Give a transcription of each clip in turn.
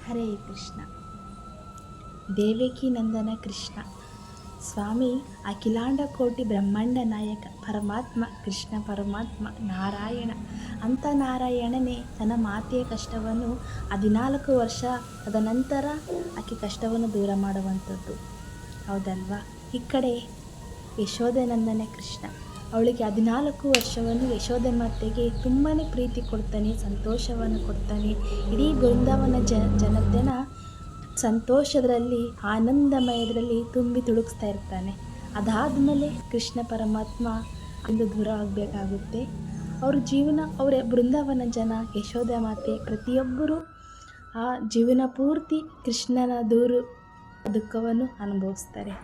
ಹರೇ ಕೃಷ್ಣ. ದೇವಕಿ ನಂದನ ಕೃಷ್ಣ ಸ್ವಾಮಿ ಅಖಿಲಾಂಡ ಕೋಟಿ ಬ್ರಹ್ಮಾಂಡ ನಾಯಕ ಪರಮಾತ್ಮ ಕೃಷ್ಣ ಪರಮಾತ್ಮ ನಾರಾಯಣ. ಅಂಥ ನಾರಾಯಣನೇ ತನ್ನ ಮಾತೆಯ ಕಷ್ಟವನ್ನು 14 ವರ್ಷ ತದನಂತರ ಆಕೆ ಕಷ್ಟವನ್ನು ದೂರ ಮಾಡುವಂಥದ್ದು, ಹೌದಲ್ವಾ? ಈ ಕಡೆ ಯಶೋಧನಂದನ ಕೃಷ್ಣ, ಅವಳಿಗೆ 14 ವರ್ಷವನ್ನು ಯಶೋಧ ಮಾತೆಗೆ ತುಂಬಾ ಪ್ರೀತಿ ಕೊಡ್ತಾನೆ, ಸಂತೋಷವನ್ನು ಕೊಡ್ತಾನೆ. ಇಡೀ ಬೃಂದಾವನ ಜನತೆನ ಸಂತೋಷದಲ್ಲಿ ಆನಂದಮಯದಲ್ಲಿ ತುಂಬಿ ತುಳುಕ್ಸ್ತಾ ಇರ್ತಾನೆ. ಅದಾದಮೇಲೆ ಕೃಷ್ಣ ಪರಮಾತ್ಮ ಅಲ್ಲಿಂದ ದೂರ ಆಗಬೇಕಾಗುತ್ತೆ. ಅವ್ರ ಜೀವನ ಬೃಂದಾವನ ಜನ, ಯಶೋಧ ಮಾತೆ ಪ್ರತಿಯೊಬ್ಬರು ಆ ಜೀವನ ಪೂರ್ತಿ ಕೃಷ್ಣನ ದುಃಖವನ್ನು ಅನುಭವಿಸ್ತಾರೆ.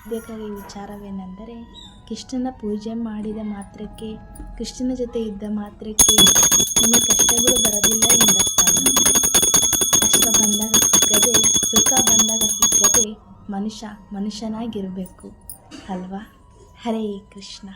ಅದಕ್ಕಾಗಿ ವಿಚಾರವೇನೆಂದರೆ, ಕೃಷ್ಣನ ಪೂಜೆ ಮಾಡಿದ ಮಾತ್ರಕ್ಕೆ, ಕೃಷ್ಣನ ಜೊತೆ ಇದ್ದ ಮಾತ್ರಕ್ಕೆ ನಿಮಗೆ ಕಷ್ಟಗಳು ಬರೋದಿಲ್ಲ ಎಂದರ್ಥಲ್ಲ. ಕಷ್ಟ ಬಂದಾಗ ಸಿಕ್ಕದೆ, ಸುಖ ಬಂದಾಗ ಸಿಕ್ಕದೆ ಮನುಷ್ಯನಾಗಿರಬೇಕು ಅಲ್ವಾ? ಹರೇ ಕೃಷ್ಣ.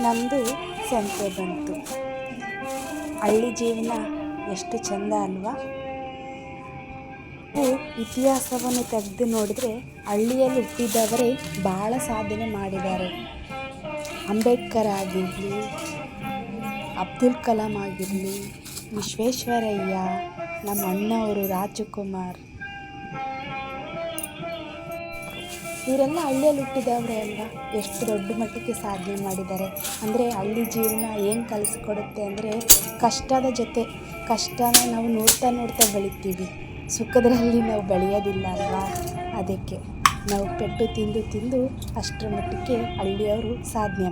ನಮ್ಮದು ಸಂತೆ ಬಂತು. ಹಳ್ಳಿ ಜೀವನ ಎಷ್ಟು ಚೆಂದ ಅಲ್ವಾ? ಇತಿಹಾಸವನ್ನು ತೆಗೆದು ನೋಡಿದ್ರೆ ಹಳ್ಳಿಯಲ್ಲಿ ಹುಟ್ಟಿದವರೇ ಭಾಳ ಸಾಧನೆ ಮಾಡಿದ್ದಾರೆ. ಅಂಬೇಡ್ಕರ್ ಆಗಿರಲಿ, ಅಬ್ದುಲ್ ಕಲಾಂ ಆಗಿರಲಿ, ವಿಶ್ವೇಶ್ವರಯ್ಯ, ನಮ್ಮ ಅಣ್ಣವರು ರಾಜಕುಮಾರ್, ಇವರೆಲ್ಲ ಹಳ್ಳಿಯಲ್ಲಿ ಹುಟ್ಟಿದವರೇ ಅಲ್ವಾ? ಎಷ್ಟು ದೊಡ್ಡ ಮಟ್ಟಕ್ಕೆ ಸಾಧನೆ ಮಾಡಿದ್ದಾರೆ. ಅಂದರೆ ಹಳ್ಳಿ ಜೀವನ ಏನು ಕಲಿಸ್ಕೊಡುತ್ತೆ ಅಂದರೆ, ಕಷ್ಟನ ನಾವು ನೋಡ್ತಾ ಬೆಳಿತೀವಿ, ಸುಖದಲ್ಲಿ ನಾವು ಬೆಳೆಯೋದಿಲ್ಲ ಅಲ್ವಾ? ಅದಕ್ಕೆ ನಾವು ಪೆಟ್ಟು ತಿಂದು ಅಷ್ಟರ ಮಟ್ಟಕ್ಕೆ ಹಳ್ಳಿಯವರು ಸಾಧನೆ